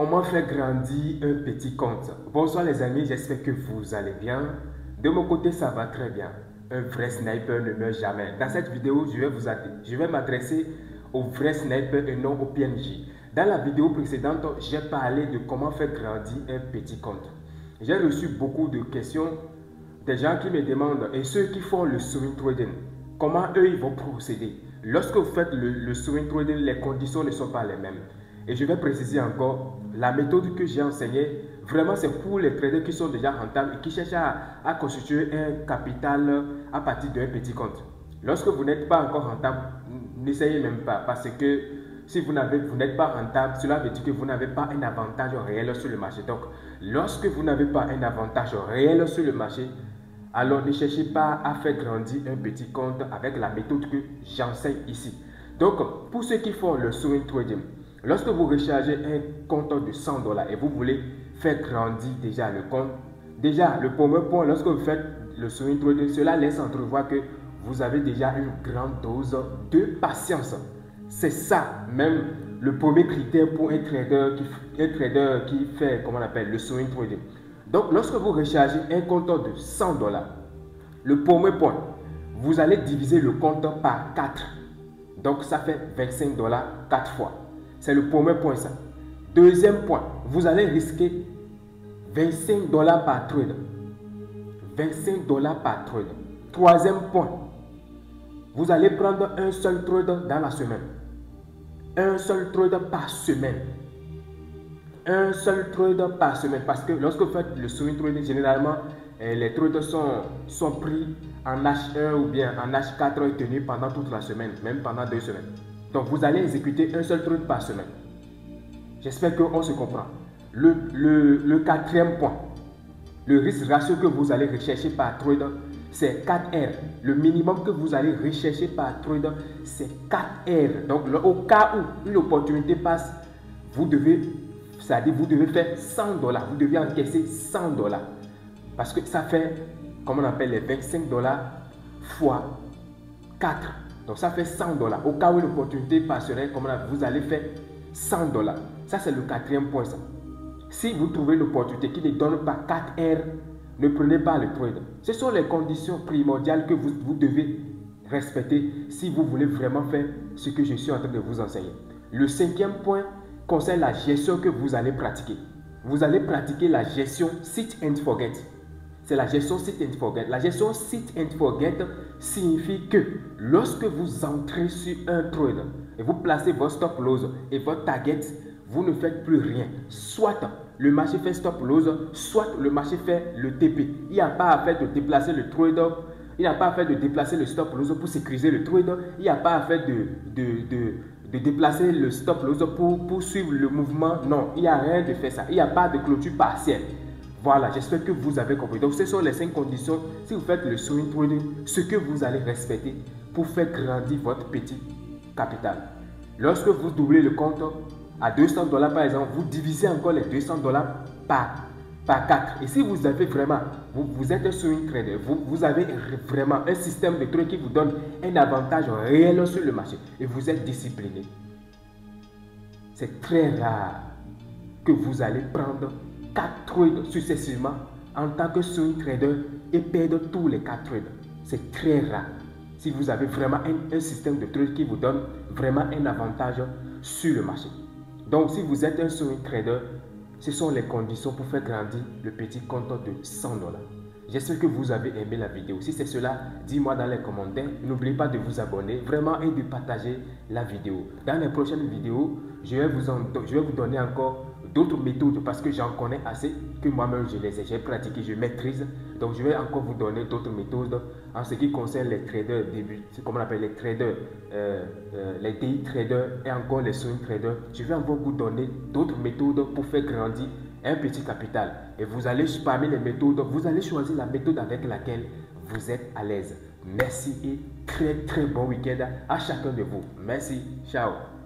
Comment faire grandir un petit compte? Bonsoir les amis, j'espère que vous allez bien. De mon côté, ça va très bien. Un vrai sniper ne meurt jamais. Dans cette vidéo, je vais m'adresser au vrai sniper et non au PNJ. Dans la vidéo précédente, j'ai parlé de comment faire grandir un petit compte. J'ai reçu beaucoup de questions des gens qui me demandent, et ceux qui font le swing trading, comment eux ils vont procéder. Lorsque vous faites le swing trading, les conditions ne sont pas les mêmes. Et je vais préciser encore, la méthode que j'ai enseignée, vraiment c'est pour les traders qui sont déjà rentables et qui cherchent à constituer un capital à partir d'un petit compte. Lorsque vous n'êtes pas encore rentable, n'essayez même pas, parce que si vous n'êtes pas rentable, cela veut dire que vous n'avez pas un avantage réel sur le marché. Donc, lorsque vous n'avez pas un avantage réel sur le marché, alors ne cherchez pas à faire grandir un petit compte avec la méthode que j'enseigne ici. Donc, pour ceux qui font le swing trading, lorsque vous rechargez un compte de 100 $ et vous voulez faire grandir déjà le compte, déjà le premier point, lorsque vous faites le swing trading, cela laisse entrevoir que vous avez déjà une grande dose de patience. C'est ça même le premier critère pour un trader qui fait, comment on appelle, le swing trading. Donc, lorsque vous rechargez un compte de 100 $, le premier point, vous allez diviser le compte par 4. Donc, ça fait 25 $ 4 fois. C'est le premier point, ça. Deuxième point, vous allez risquer 25 $ par trade. 25 $ par trade. Troisième point, vous allez prendre un seul trade dans la semaine. Un seul trade par semaine. Un seul trade par semaine. Parce que lorsque vous faites le swing trading, généralement, les trades sont pris en H1 ou bien en H4 et tenus pendant toute la semaine, même pendant 2 semaines. Donc, vous allez exécuter un seul trade par semaine. J'espère qu'on se comprend. Le quatrième point, le risque ratio que vous allez rechercher par trade, c'est 4R. Le minimum que vous allez rechercher par trade, c'est 4R. Donc, au cas où une opportunité passe, vous devez faire 100 $. Vous devez encaisser 100 $. Parce que ça fait, comme on appelle, les 25 $ fois 4. Donc, ça fait 100 $. Au cas où l'opportunité passerait, vous allez faire 100 $. Ça, c'est le quatrième point. Ça. Si vous trouvez l'opportunité qui ne donne pas 4R, ne prenez pas le trade. Ce sont les conditions primordiales que vous devez respecter si vous voulez vraiment faire ce que je suis en train de vous enseigner. Le cinquième point concerne la gestion que vous allez pratiquer. Vous allez pratiquer la gestion sit and forget. C'est la gestion sit and forget. La gestion sit and forget signifie que lorsque vous entrez sur un trade et vous placez votre stop loss et votre target, vous ne faites plus rien. Soit le marché fait stop loss, soit le marché fait le TP. Il n'y a pas à faire de déplacer le trader. Il n'y a pas à faire de déplacer le stop loss pour sécuriser le trader. Il n'y a pas à faire de déplacer le stop loss pour suivre le mouvement. Non, il n'y a rien de faire ça. Il n'y a pas de clôture partielle. Voilà, j'espère que vous avez compris. Donc, ce sont les 5 conditions, si vous faites le swing trading, ce que vous allez respecter pour faire grandir votre petit capital. Lorsque vous doublez le compte à 200 $ par exemple, vous divisez encore les 200 $ par 4. Et si vous avez vraiment, vous êtes un swing trader, vous avez vraiment un système de trade qui vous donne un avantage réel sur le marché et vous êtes discipliné, c'est très rare que vous allez prendre 4 trades successivement en tant que swing trader et perdre tous les 4 trades. C'est très rare. Si vous avez vraiment un système de trade qui vous donne vraiment un avantage sur le marché. Donc, si vous êtes un swing trader, ce sont les conditions pour faire grandir le petit compte de 100 $. J'espère que vous avez aimé la vidéo. Si c'est cela, dis-moi dans les commentaires. N'oubliez pas de vous abonner vraiment et de partager la vidéo. Dans les prochaines vidéos, je vais vous donner encore d'autres méthodes parce que j'en connais assez que moi-même j'ai pratiqué, je maîtrise. Donc, je vais encore vous donner d'autres méthodes en ce qui concerne les traders début, c'est comme on appelle les traders, les day traders et encore les swing traders. Je vais encore vous donner d'autres méthodes pour faire grandir un petit capital. Et vous allez, parmi les méthodes, vous allez choisir la méthode avec laquelle vous êtes à l'aise. Merci et très bon week-end à chacun de vous. Merci. Ciao.